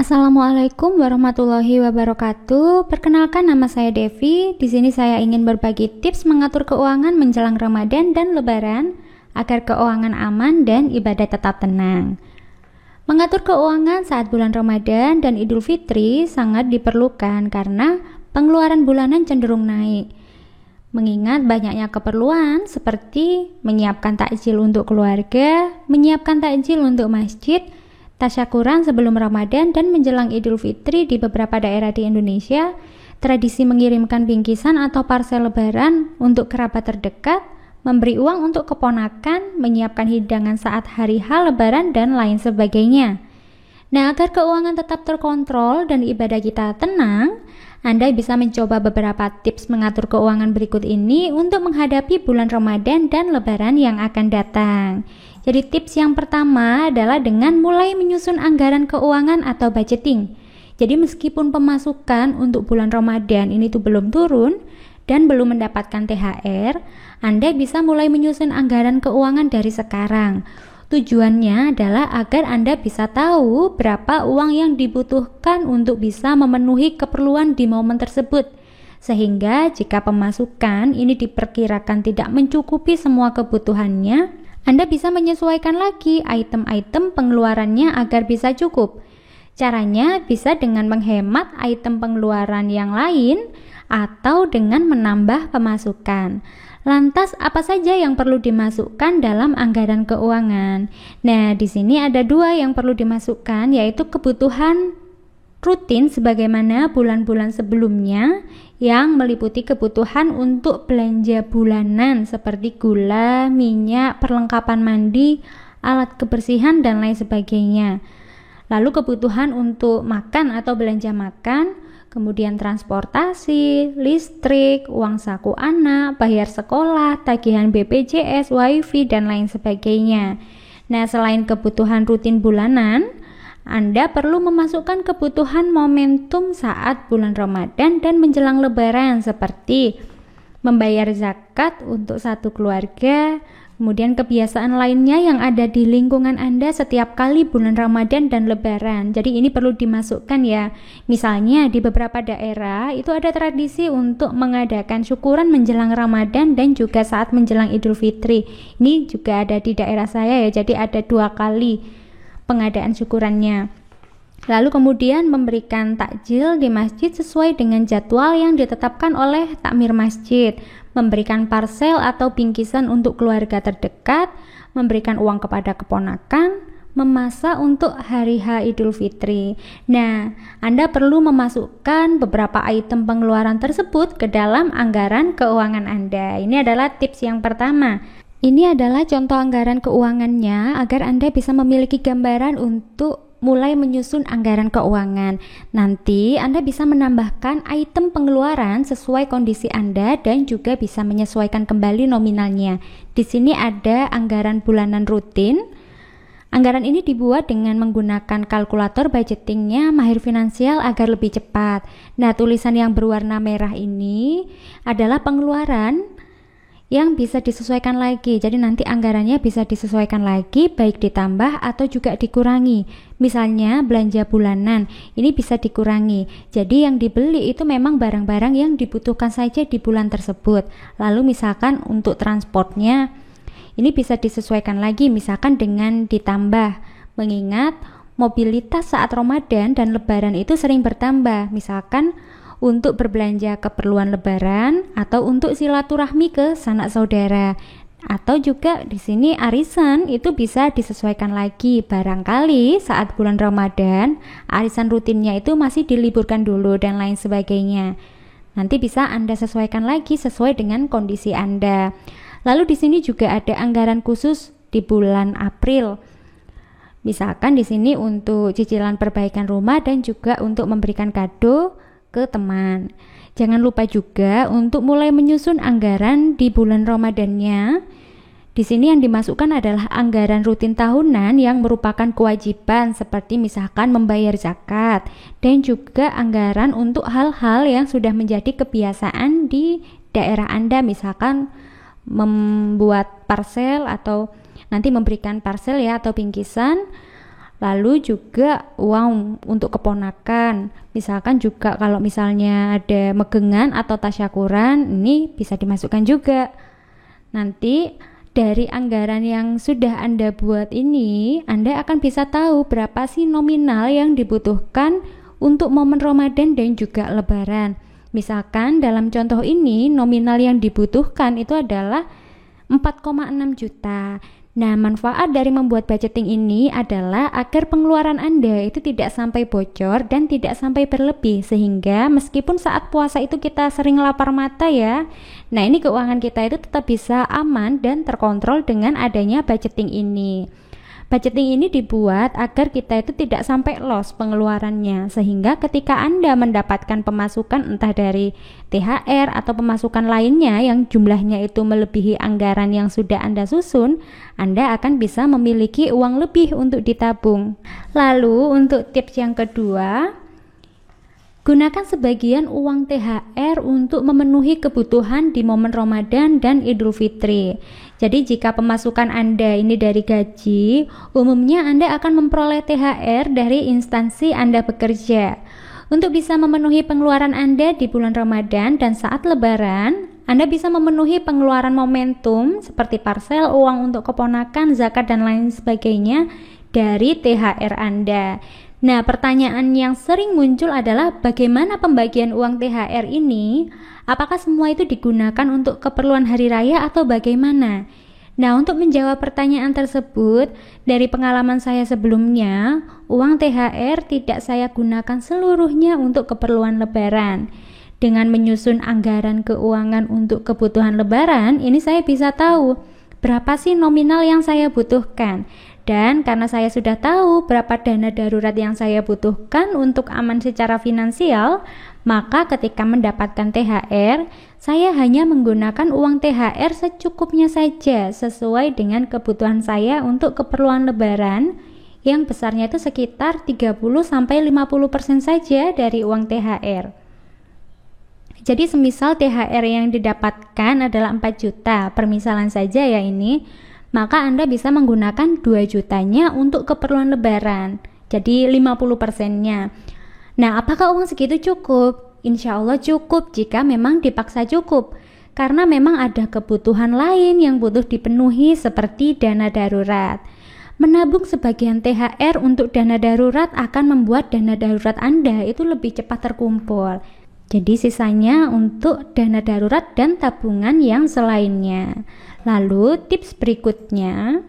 Assalamualaikum warahmatullahi wabarakatuh. Perkenalkan, nama saya Devi. Di sini saya ingin berbagi tips mengatur keuangan menjelang Ramadan dan Lebaran agar keuangan aman dan ibadah tetap tenang. Mengatur keuangan saat bulan Ramadan dan Idul Fitri sangat diperlukan karena pengeluaran bulanan cenderung naik. Mengingat banyaknya keperluan seperti menyiapkan takjil untuk keluarga, menyiapkan takjil untuk masjid, tasyakuran sebelum Ramadan dan menjelang Idul Fitri. Di beberapa daerah di Indonesia, tradisi mengirimkan bingkisan atau parsel lebaran untuk kerabat terdekat, memberi uang untuk keponakan, menyiapkan hidangan saat hari H lebaran, dan lain sebagainya. Nah, agar keuangan tetap terkontrol dan ibadah kita tenang, Anda bisa mencoba beberapa tips mengatur keuangan berikut ini untuk menghadapi bulan Ramadan dan Lebaran yang akan datang. Jadi tips yang pertama adalah dengan mulai menyusun anggaran keuangan atau budgeting. Jadi meskipun pemasukan untuk bulan Ramadan ini tuh belum turun dan belum mendapatkan THR, Anda bisa mulai menyusun anggaran keuangan dari sekarang. Tujuannya adalah agar Anda bisa tahu berapa uang yang dibutuhkan untuk bisa memenuhi keperluan di momen tersebut. Sehingga jika pemasukan ini diperkirakan tidak mencukupi semua kebutuhannya, Anda bisa menyesuaikan lagi item-item pengeluarannya agar bisa cukup. Caranya bisa dengan menghemat item pengeluaran yang lain atau dengan menambah pemasukan. Lantas apa saja yang perlu dimasukkan dalam anggaran keuangan? Nah, di sini ada dua yang perlu dimasukkan, yaitu kebutuhan rutin sebagaimana bulan-bulan sebelumnya yang meliputi kebutuhan untuk belanja bulanan seperti gula, minyak, perlengkapan mandi, alat kebersihan, dan lain sebagainya. Lalu kebutuhan untuk makan atau belanja makan, kemudian transportasi, listrik, uang saku anak, bayar sekolah, tagihan BPJS, WiFi, dan lain sebagainya. Nah, selain kebutuhan rutin bulanan, Anda perlu memasukkan kebutuhan momentum saat bulan Ramadan dan menjelang Lebaran seperti membayar zakat untuk satu keluarga, kemudian kebiasaan lainnya yang ada di lingkungan Anda setiap kali bulan Ramadan dan Lebaran. Jadi ini perlu dimasukkan ya. Misalnya di beberapa daerah itu ada tradisi untuk mengadakan syukuran menjelang Ramadan dan juga saat menjelang Idul Fitri. Ini juga ada di daerah saya ya. Jadi ada 2 kali pengadaan syukurannya. Lalu kemudian memberikan takjil di masjid sesuai dengan jadwal yang ditetapkan oleh takmir masjid, memberikan parsel atau bingkisan untuk keluarga terdekat, memberikan uang kepada keponakan, memasak untuk hari H Idul Fitri. Nah, Anda perlu memasukkan beberapa item pengeluaran tersebut ke dalam anggaran keuangan Anda. Ini adalah tips yang pertama. Ini adalah contoh anggaran keuangannya agar Anda bisa memiliki gambaran untuk mulai menyusun anggaran keuangan. Nanti Anda bisa menambahkan item pengeluaran sesuai kondisi Anda dan juga bisa menyesuaikan kembali nominalnya. Di sini ada anggaran bulanan rutin. Anggaran ini dibuat dengan menggunakan kalkulator budgetingnya Mahir Finansial agar lebih cepat. Nah, tulisan yang berwarna merah ini adalah pengeluaran yang bisa disesuaikan lagi. Jadi nanti anggarannya bisa disesuaikan lagi, baik ditambah atau juga dikurangi. Misalnya belanja bulanan, ini bisa dikurangi. Jadi yang dibeli itu memang barang-barang yang dibutuhkan saja di bulan tersebut. Lalu misalkan untuk transportnya, ini bisa disesuaikan lagi misalkan dengan ditambah. Mengingat mobilitas saat Ramadan dan Lebaran itu sering bertambah. Misalkan untuk berbelanja keperluan Lebaran atau untuk silaturahmi ke sanak saudara, atau juga di sini arisan itu bisa disesuaikan lagi. Barangkali saat bulan Ramadan arisan rutinnya itu masih diliburkan dulu dan lain sebagainya. Nanti bisa Anda sesuaikan lagi sesuai dengan kondisi Anda. Lalu di sini juga ada anggaran khusus di bulan April. Misalkan di sini untuk cicilan perbaikan rumah dan juga untuk memberikan kado ke teman. Jangan lupa juga untuk mulai menyusun anggaran di bulan Ramadannya. Di sini yang dimasukkan adalah anggaran rutin tahunan yang merupakan kewajiban seperti misalkan membayar zakat dan juga anggaran untuk hal-hal yang sudah menjadi kebiasaan di daerah Anda, misalkan membuat parsel atau nanti memberikan parsel ya atau bingkisan Lalu juga uang untuk keponakan, misalkan juga kalau misalnya ada megengan atau tasyakuran, ini bisa dimasukkan juga. Nanti dari anggaran yang sudah Anda buat ini, Anda akan bisa tahu berapa sih nominal yang dibutuhkan untuk momen Ramadan dan juga Lebaran. Misalkan dalam contoh ini, nominal yang dibutuhkan itu adalah 4,6 juta. Nah, manfaat dari membuat budgeting ini adalah agar pengeluaran Anda itu tidak sampai bocor dan tidak sampai berlebih, sehingga meskipun saat puasa itu kita sering lapar mata ya, nah ini keuangan kita itu tetap bisa aman dan terkontrol dengan adanya budgeting ini. Budgeting ini dibuat agar kita itu tidak sampai loss pengeluarannya, sehingga ketika Anda mendapatkan pemasukan entah dari THR atau pemasukan lainnya yang jumlahnya itu melebihi anggaran yang sudah Anda susun, Anda akan bisa memiliki uang lebih untuk ditabung. Lalu untuk tips yang kedua, gunakan sebagian uang THR untuk memenuhi kebutuhan di momen Ramadan dan Idul Fitri. Jadi jika pemasukan Anda ini dari gaji, umumnya Anda akan memperoleh THR dari instansi Anda bekerja. Untuk bisa memenuhi pengeluaran Anda di bulan Ramadan dan saat Lebaran, Anda bisa memenuhi pengeluaran momentum seperti parcel, uang untuk keponakan, zakat, dan lain sebagainya dari THR Anda. Nah, pertanyaan yang sering muncul adalah bagaimana pembagian uang THR ini? Apakah semua itu digunakan untuk keperluan hari raya atau bagaimana? Nah, untuk menjawab pertanyaan tersebut, dari pengalaman saya sebelumnya, uang THR tidak saya gunakan seluruhnya untuk keperluan Lebaran. Dengan menyusun anggaran keuangan untuk kebutuhan Lebaran, ini saya bisa tahu berapa sih nominal yang saya butuhkan. Dan karena saya sudah tahu berapa dana darurat yang saya butuhkan untuk aman secara finansial, maka ketika mendapatkan THR, saya hanya menggunakan uang THR secukupnya saja sesuai dengan kebutuhan saya untuk keperluan Lebaran yang besarnya itu sekitar 30-50% saja dari uang THR. Jadi semisal THR yang didapatkan adalah 4 juta, permisalan saja ya ini, maka Anda bisa menggunakan 2 jutanya untuk keperluan Lebaran, jadi 50%-nya. Nah, apakah uang segitu cukup? Insya Allah cukup jika memang dipaksa cukup, karena memang ada kebutuhan lain yang butuh dipenuhi seperti dana darurat. Menabung sebagian THR untuk dana darurat akan membuat dana darurat Anda itu lebih cepat terkumpul. Jadi sisanya untuk dana darurat dan tabungan yang selainnya. Lalu tips berikutnya,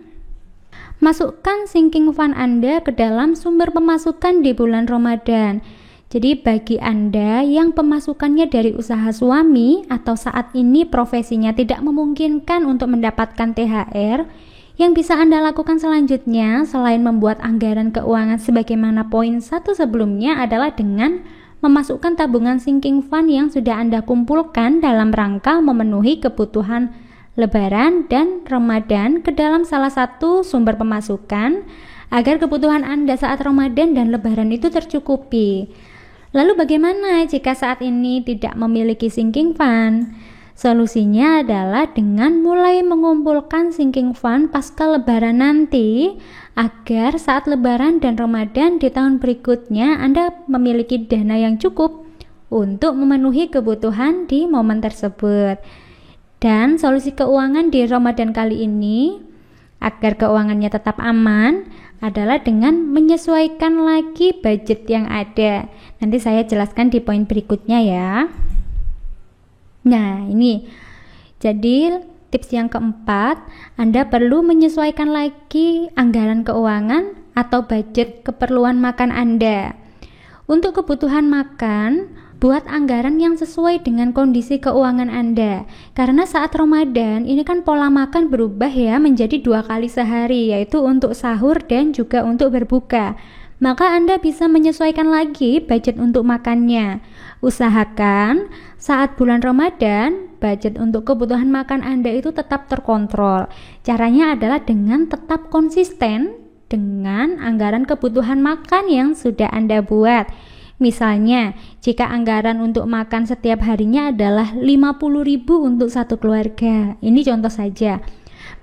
masukkan sinking fund Anda ke dalam sumber pemasukan di bulan Ramadan. Jadi bagi Anda yang pemasukannya dari usaha suami atau saat ini profesinya tidak memungkinkan untuk mendapatkan THR, yang bisa Anda lakukan selanjutnya selain membuat anggaran keuangan sebagaimana poin 1 sebelumnya adalah dengan memasukkan tabungan sinking fund yang sudah Anda kumpulkan dalam rangka memenuhi kebutuhan Lebaran dan Ramadan ke dalam salah satu sumber pemasukan agar kebutuhan Anda saat Ramadan dan Lebaran itu tercukupi. Lalu bagaimana jika saat ini tidak memiliki sinking fund? Solusinya adalah dengan mulai mengumpulkan sinking fund pasca Lebaran nanti agar saat Lebaran dan Ramadan di tahun berikutnya Anda memiliki dana yang cukup untuk memenuhi kebutuhan di momen tersebut. Dan solusi keuangan di Ramadan kali ini agar keuangannya tetap aman adalah dengan menyesuaikan lagi budget yang ada. Nanti saya jelaskan di poin berikutnya ya. Nah, ini jadi tips yang keempat, Anda perlu menyesuaikan lagi anggaran keuangan atau budget keperluan makan Anda. Untuk kebutuhan makan, buat anggaran yang sesuai dengan kondisi keuangan Anda. Karena saat Ramadan, ini kan pola makan berubah ya menjadi 2 kali sehari, yaitu untuk sahur dan juga untuk berbuka. Maka Anda bisa menyesuaikan lagi budget untuk makannya. Usahakan saat bulan Ramadan, budget untuk kebutuhan makan Anda itu tetap terkontrol. Caranya adalah dengan tetap konsisten dengan anggaran kebutuhan makan yang sudah Anda buat. Misalnya, jika anggaran untuk makan setiap harinya adalah 50.000 untuk satu keluarga. Ini contoh saja.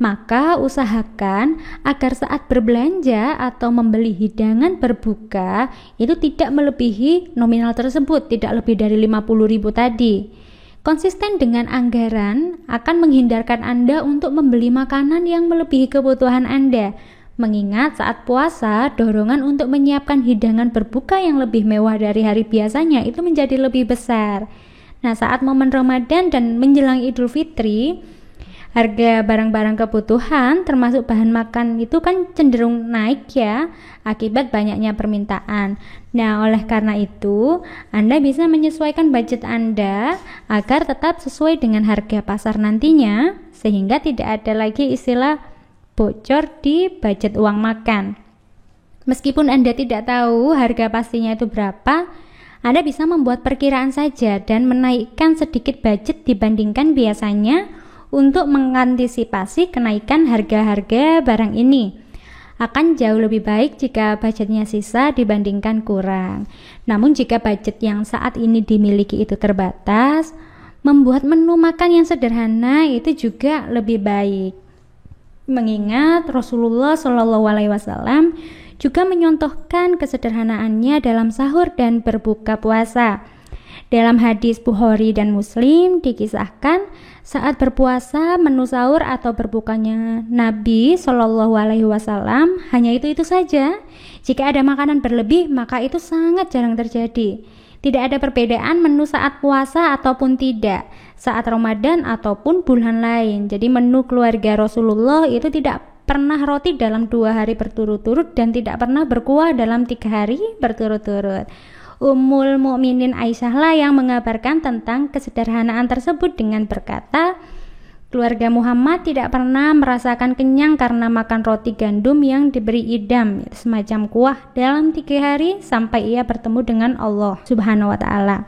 Maka usahakan agar saat berbelanja atau membeli hidangan berbuka itu tidak melebihi nominal tersebut, tidak lebih dari 50.000 tadi. Konsisten dengan anggaran akan menghindarkan Anda untuk membeli makanan yang melebihi kebutuhan Anda. Mengingat saat puasa, dorongan untuk menyiapkan hidangan berbuka yang lebih mewah dari hari biasanya itu menjadi lebih besar. Nah, saat momen Ramadan dan menjelang Idul Fitri, harga barang-barang kebutuhan termasuk bahan makan itu kan cenderung naik ya, akibat banyaknya permintaan. Nah, oleh karena itu, Anda bisa menyesuaikan budget Anda agar tetap sesuai dengan harga pasar nantinya, sehingga tidak ada lagi istilah bocor di budget uang makan. Meskipun Anda tidak tahu harga pastinya itu berapa, Anda bisa membuat perkiraan saja dan menaikkan sedikit budget dibandingkan biasanya untuk mengantisipasi kenaikan harga-harga barang ini. Akan jauh lebih baik jika budgetnya sisa dibandingkan kurang. Namun jika budget yang saat ini dimiliki itu terbatas, membuat menu makan yang sederhana itu juga lebih baik. Mengingat Rasulullah SAW juga menyontohkan kesederhanaannya dalam sahur dan berbuka puasa. Dalam hadis Bukhari dan Muslim dikisahkan saat berpuasa menu sahur atau berbukanya Nabi SAW hanya itu saja. Jika ada makanan berlebih maka itu sangat jarang terjadi. Tidak ada perbedaan menu saat puasa ataupun tidak, saat Ramadan ataupun bulan lain. Jadi menu keluarga Rasulullah itu tidak pernah roti dalam 2 hari berturut-turut dan tidak pernah berkuah dalam 3 hari berturut-turut. Ummul Mukminin Aisyah lah yang mengabarkan tentang kesederhanaan tersebut dengan berkata, keluarga Muhammad tidak pernah merasakan kenyang karena makan roti gandum yang diberi idam, semacam kuah dalam 3 hari sampai ia bertemu dengan Allah Subhanahu wa Ta'ala.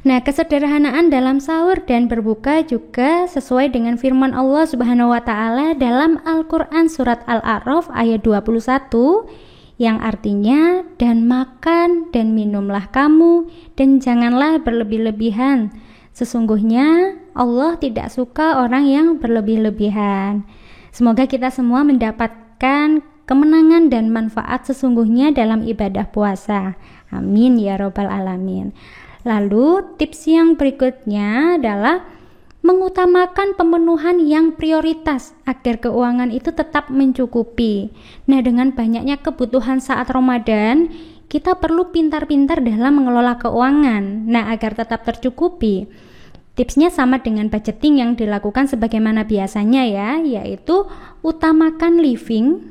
Nah, kesederhanaan dalam sahur dan berbuka juga sesuai dengan firman Allah Subhanahu wa Ta'ala dalam Al-Quran surat Al-A'raf ayat 21, yang artinya, dan makan dan minumlah kamu dan janganlah berlebih-lebihan. Sesungguhnya Allah tidak suka orang yang berlebih-lebihan. Semoga kita semua mendapatkan kemenangan dan manfaat sesungguhnya dalam ibadah puasa. Amin ya robbal alamin. Lalu tips yang berikutnya adalah mengutamakan pemenuhan yang prioritas agar keuangan itu tetap mencukupi. Nah, dengan banyaknya kebutuhan saat Ramadan, kita perlu pintar-pintar dalam mengelola keuangan. Nah, agar tetap tercukupi, tipsnya sama dengan budgeting yang dilakukan sebagaimana biasanya ya, yaitu utamakan living,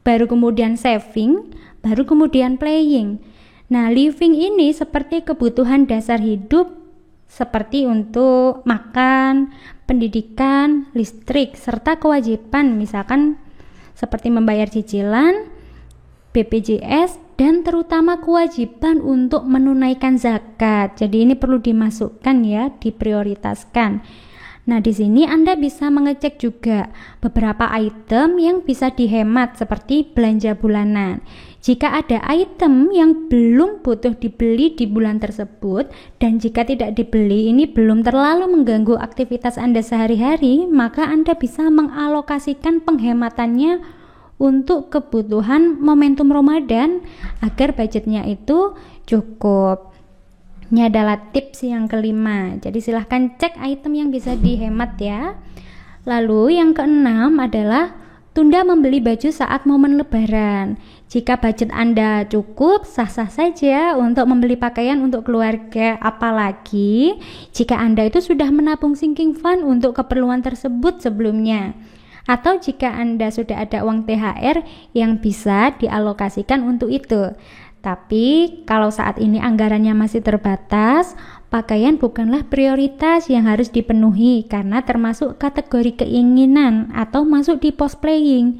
baru kemudian saving, baru kemudian playing. Nah, living ini seperti kebutuhan dasar hidup seperti untuk makan, pendidikan, listrik, serta kewajiban misalkan seperti membayar cicilan, BPJS, dan terutama kewajiban untuk menunaikan zakat. Jadi ini perlu dimasukkan ya, diprioritaskan. Nah, di sini Anda bisa mengecek juga beberapa item yang bisa dihemat seperti belanja bulanan. Jika ada item yang belum butuh dibeli di bulan tersebut dan jika tidak dibeli ini belum terlalu mengganggu aktivitas Anda sehari-hari, maka Anda bisa mengalokasikan penghematannya untuk kebutuhan momentum Ramadan agar budgetnya itu cukup. Ini adalah tips yang kelima. Jadi silahkan cek item yang bisa dihemat ya. Lalu yang keenam adalah tunda membeli baju saat momen lebaran. Jika budget Anda cukup, sah-sah saja untuk membeli pakaian untuk keluarga, apalagi jika Anda itu sudah menabung sinking fund untuk keperluan tersebut sebelumnya. Atau jika Anda sudah ada uang THR yang bisa dialokasikan untuk itu. Tapi kalau saat ini anggarannya masih terbatas, pakaian bukanlah prioritas yang harus dipenuhi karena termasuk kategori keinginan atau masuk di post playing.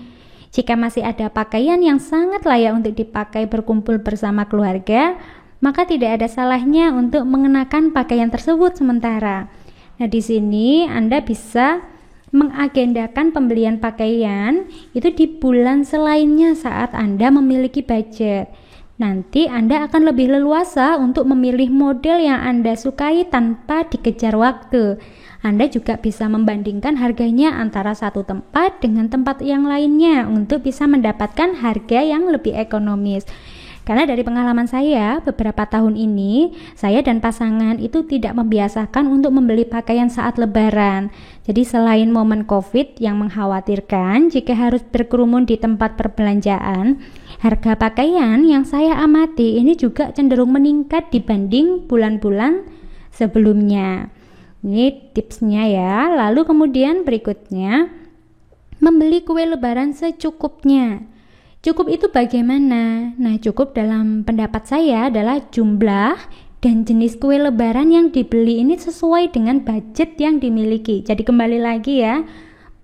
Jika masih ada pakaian yang sangat layak untuk dipakai berkumpul bersama keluarga, maka tidak ada salahnya untuk mengenakan pakaian tersebut sementara. Nah, di sini Anda bisa mengagendakan pembelian pakaian itu di bulan selainnya saat Anda memiliki budget. Nanti Anda akan lebih leluasa untuk memilih model yang Anda sukai tanpa dikejar waktu. Anda juga bisa membandingkan harganya antara satu tempat dengan tempat yang lainnya untuk bisa mendapatkan harga yang lebih ekonomis. Karena dari pengalaman saya, beberapa tahun ini, saya dan pasangan itu tidak membiasakan untuk membeli pakaian saat Lebaran. Jadi selain momen COVID yang mengkhawatirkan jika harus berkerumun di tempat perbelanjaan, harga pakaian yang saya amati ini juga cenderung meningkat dibanding bulan-bulan sebelumnya. Ini tipsnya ya. Lalu kemudian berikutnya, membeli kue Lebaran secukupnya. Cukup itu bagaimana? Nah, cukup dalam pendapat saya adalah jumlah dan jenis kue Lebaran yang dibeli ini sesuai dengan budget yang dimiliki. Jadi kembali lagi ya,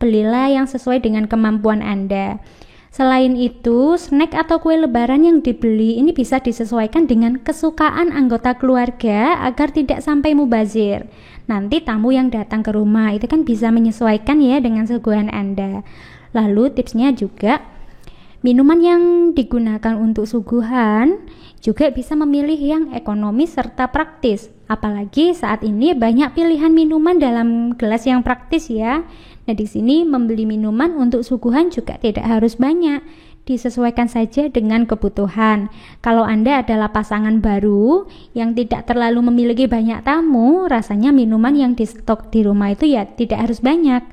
belilah yang sesuai dengan kemampuan Anda. Selain itu, snack atau kue Lebaran yang dibeli ini bisa disesuaikan dengan kesukaan anggota keluarga agar tidak sampai mubazir. Nanti tamu yang datang ke rumah itu kan bisa menyesuaikan ya dengan suguhan Anda. Lalu tipsnya juga, minuman yang digunakan untuk suguhan juga bisa memilih yang ekonomis serta praktis. Apalagi saat ini banyak pilihan minuman dalam gelas yang praktis ya. Nah, di sini membeli minuman untuk suguhan juga tidak harus banyak. Disesuaikan saja dengan kebutuhan. Kalau Anda adalah pasangan baru yang tidak terlalu memiliki banyak tamu, rasanya minuman yang di stok di rumah itu ya tidak harus banyak.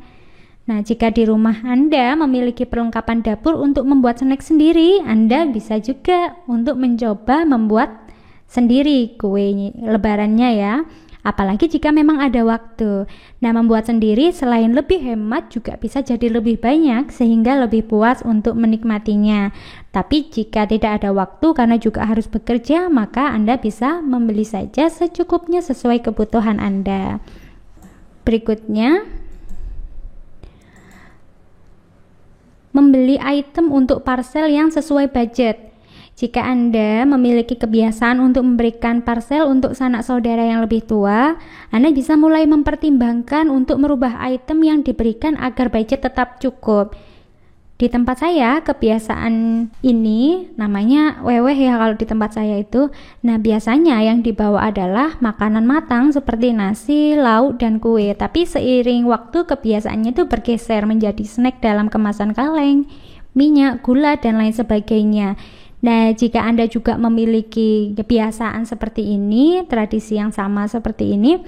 Nah, jika di rumah Anda memiliki perlengkapan dapur untuk membuat snack sendiri, Anda bisa juga untuk mencoba membuat sendiri kue Lebarannya ya. Apalagi jika memang ada waktu. Nah, membuat sendiri selain lebih hemat juga bisa jadi lebih banyak sehingga lebih puas untuk menikmatinya. Tapi jika tidak ada waktu karena juga harus bekerja, maka Anda bisa membeli saja secukupnya sesuai kebutuhan Anda. Berikutnya, membeli item untuk parcel yang sesuai budget. Jika Anda memiliki kebiasaan untuk memberikan parcel untuk sanak saudara yang lebih tua, Anda bisa mulai mempertimbangkan untuk merubah item yang diberikan agar budget tetap cukup. Di tempat saya, kebiasaan ini namanya weweh ya kalau di tempat saya itu. Nah, biasanya yang dibawa adalah makanan matang seperti nasi, lauk, dan kue. Tapi seiring waktu kebiasaannya itu bergeser menjadi snack dalam kemasan kaleng, minyak, gula, dan lain sebagainya. Nah, jika Anda juga memiliki kebiasaan seperti ini, tradisi yang sama seperti ini,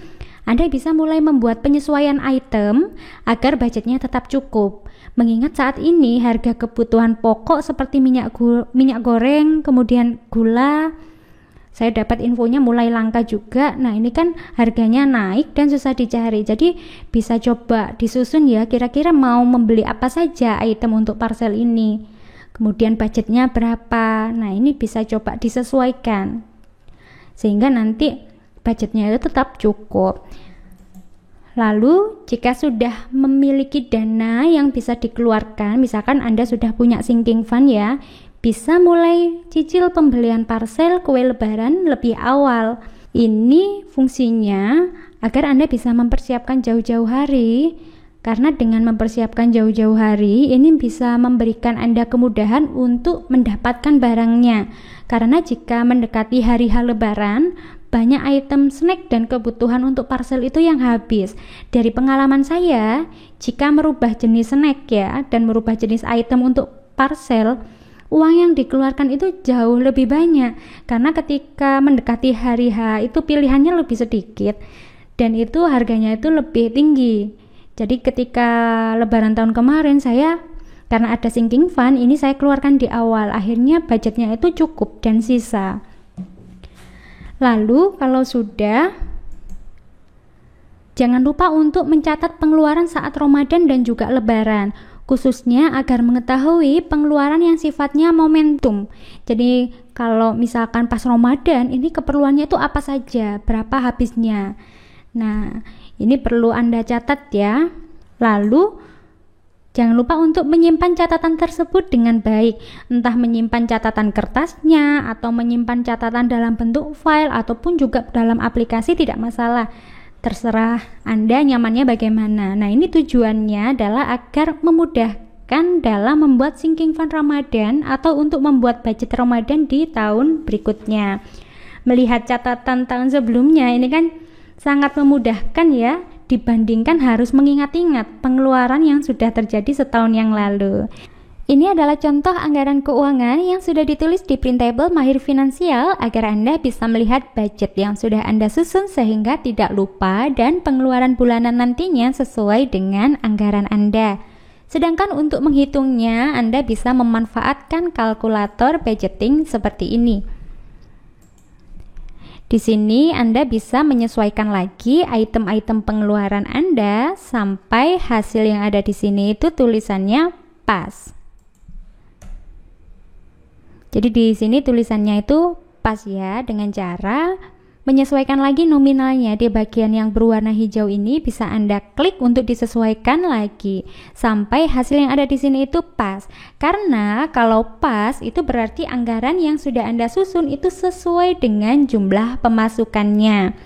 Anda bisa mulai membuat penyesuaian item agar budgetnya tetap cukup. Mengingat saat ini harga kebutuhan pokok seperti minyak goreng, kemudian gula, saya dapat infonya mulai langka juga. Nah, ini kan harganya naik dan susah dicari. Jadi bisa coba disusun ya, kira-kira mau membeli apa saja item untuk parcel ini. Kemudian budgetnya berapa. Nah, ini bisa coba disesuaikan sehingga nanti budgetnya itu tetap cukup. Lalu jika sudah memiliki dana yang bisa dikeluarkan, misalkan Anda sudah punya sinking fund ya, bisa mulai cicil pembelian parcel kue Lebaran lebih awal. Ini fungsinya agar Anda bisa mempersiapkan jauh-jauh hari. Karena dengan mempersiapkan jauh-jauh hari, ini bisa memberikan Anda kemudahan untuk mendapatkan barangnya. Karena jika mendekati hari Lebaran, banyak item snack dan kebutuhan untuk parcel itu yang habis. Dari pengalaman saya, jika merubah jenis snack ya, dan merubah jenis item untuk parcel, uang yang dikeluarkan itu jauh lebih banyak. Karena ketika mendekati hari H, itu pilihannya lebih sedikit, dan itu harganya itu lebih tinggi. Jadi ketika Lebaran tahun kemarin saya karena ada sinking fund ini saya keluarkan di awal, akhirnya budgetnya itu cukup dan sisa. Lalu kalau sudah, jangan lupa untuk mencatat pengeluaran saat Ramadan dan juga Lebaran, khususnya agar mengetahui pengeluaran yang sifatnya momentum. Jadi kalau misalkan pas Ramadan ini keperluannya itu apa saja, berapa habisnya. Nah, ini perlu Anda catat ya. Lalu jangan lupa untuk menyimpan catatan tersebut dengan baik. Entah menyimpan catatan kertasnya atau menyimpan catatan dalam bentuk file ataupun juga dalam aplikasi tidak masalah. Terserah Anda nyamannya bagaimana. Nah, ini tujuannya adalah agar memudahkan dalam membuat sinking fund Ramadan atau untuk membuat budget Ramadan di tahun berikutnya. Melihat catatan tahun sebelumnya ini kan sangat memudahkan ya dibandingkan harus mengingat-ingat pengeluaran yang sudah terjadi setahun yang lalu. Ini adalah contoh anggaran keuangan yang sudah ditulis di Printable Mahir Finansial agar Anda bisa melihat budget yang sudah Anda susun sehingga tidak lupa dan pengeluaran bulanan nantinya sesuai dengan anggaran Anda. Sedangkan untuk menghitungnya, Anda bisa memanfaatkan kalkulator budgeting seperti ini. Di sini Anda bisa menyesuaikan lagi item-item pengeluaran Anda sampai hasil yang ada di sini itu tulisannya pas. Jadi di sini tulisannya itu pas ya, dengan cara menyesuaikan lagi nominalnya. Di bagian yang berwarna hijau ini bisa Anda klik untuk disesuaikan lagi sampai hasil yang ada di sini itu pas. Karena kalau pas itu berarti anggaran yang sudah Anda susun itu sesuai dengan jumlah pemasukannya.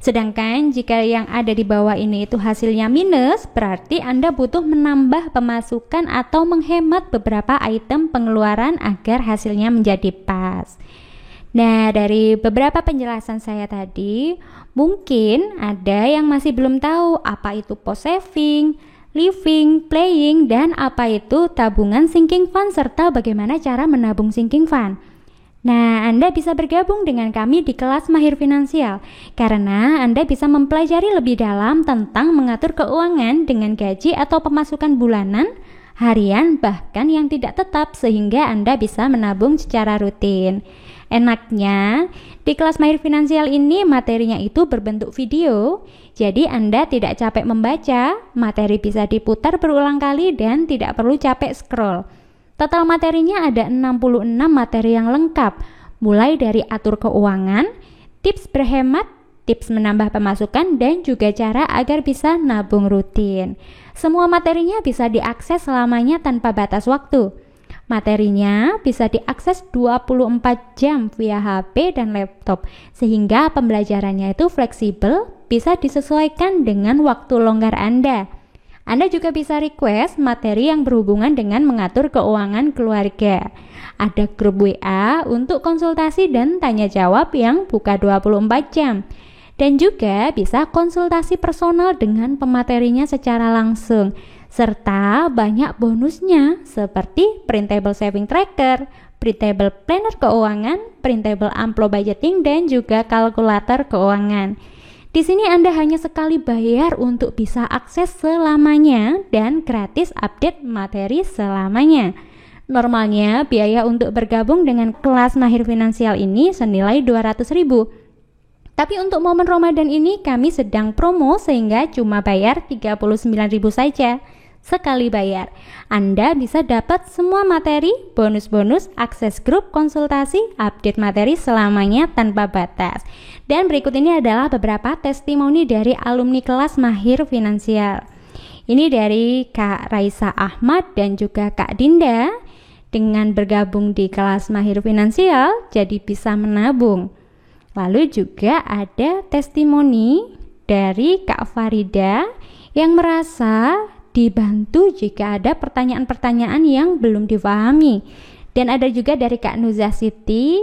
Sedangkan jika yang ada di bawah ini itu hasilnya minus, berarti Anda butuh menambah pemasukan atau menghemat beberapa item pengeluaran agar hasilnya menjadi pas. Nah, dari beberapa penjelasan saya tadi, mungkin ada yang masih belum tahu apa itu post saving, living, playing, dan apa itu tabungan sinking fund serta bagaimana cara menabung sinking fund. Nah, Anda bisa bergabung dengan kami di kelas Mahir Finansial karena Anda bisa mempelajari lebih dalam tentang mengatur keuangan dengan gaji atau pemasukan bulanan, harian, bahkan yang tidak tetap sehingga Anda bisa menabung secara rutin. Enaknya, di kelas Mahir Finansial ini materinya itu berbentuk video, jadi Anda tidak capek membaca, materi bisa diputar berulang kali dan tidak perlu capek scroll. Total materinya ada 66 materi yang lengkap, mulai dari atur keuangan, tips berhemat, tips menambah pemasukan, dan juga cara agar bisa nabung rutin. Semua materinya bisa diakses selamanya tanpa batas waktu. Materinya bisa diakses 24 jam via HP dan laptop, sehingga pembelajarannya itu fleksibel, bisa disesuaikan dengan waktu longgar Anda. Anda juga bisa request materi yang berhubungan dengan mengatur keuangan keluarga. Ada grup WA untuk konsultasi dan tanya jawab yang buka 24 jam. Dan juga bisa konsultasi personal dengan pematerinya secara langsung. Serta banyak bonusnya seperti Printable Saving Tracker, Printable Planner Keuangan, Printable Amplop Budgeting, dan juga kalkulator keuangan. Di sini Anda hanya sekali bayar untuk bisa akses selamanya dan gratis update materi selamanya. Normalnya biaya untuk bergabung dengan kelas Mahir Finansial ini senilai 200.000. Tapi untuk momen Ramadan ini kami sedang promo sehingga cuma bayar 39.000 saja. Sekali bayar, Anda bisa dapat semua materi, bonus-bonus, akses grup, konsultasi, update materi selamanya tanpa batas. Dan berikut ini adalah beberapa testimoni dari alumni kelas Mahir Finansial. Ini dari Kak Raisa Ahmad dan juga Kak Dinda. Dengan bergabung di kelas Mahir Finansial, jadi bisa menabung. Lalu juga ada testimoni dari Kak Farida yang merasa dibantu jika ada pertanyaan-pertanyaan yang belum dipahami. Dan ada juga dari Kak Nuzah Siti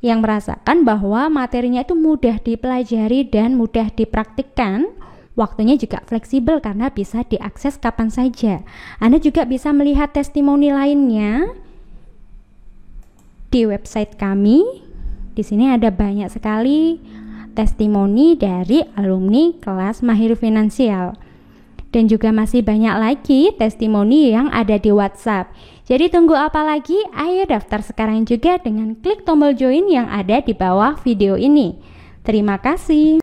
yang merasakan bahwa materinya itu mudah dipelajari dan mudah dipraktikkan. Waktunya juga fleksibel karena bisa diakses kapan saja. Anda juga bisa melihat testimoni lainnya di website kami. Di sini ada banyak sekali testimoni dari alumni kelas Mahir Finansial. Dan juga masih banyak lagi testimoni yang ada di WhatsApp. Jadi tunggu apa lagi? Ayo daftar sekarang juga dengan klik tombol join yang ada di bawah video ini. Terima kasih.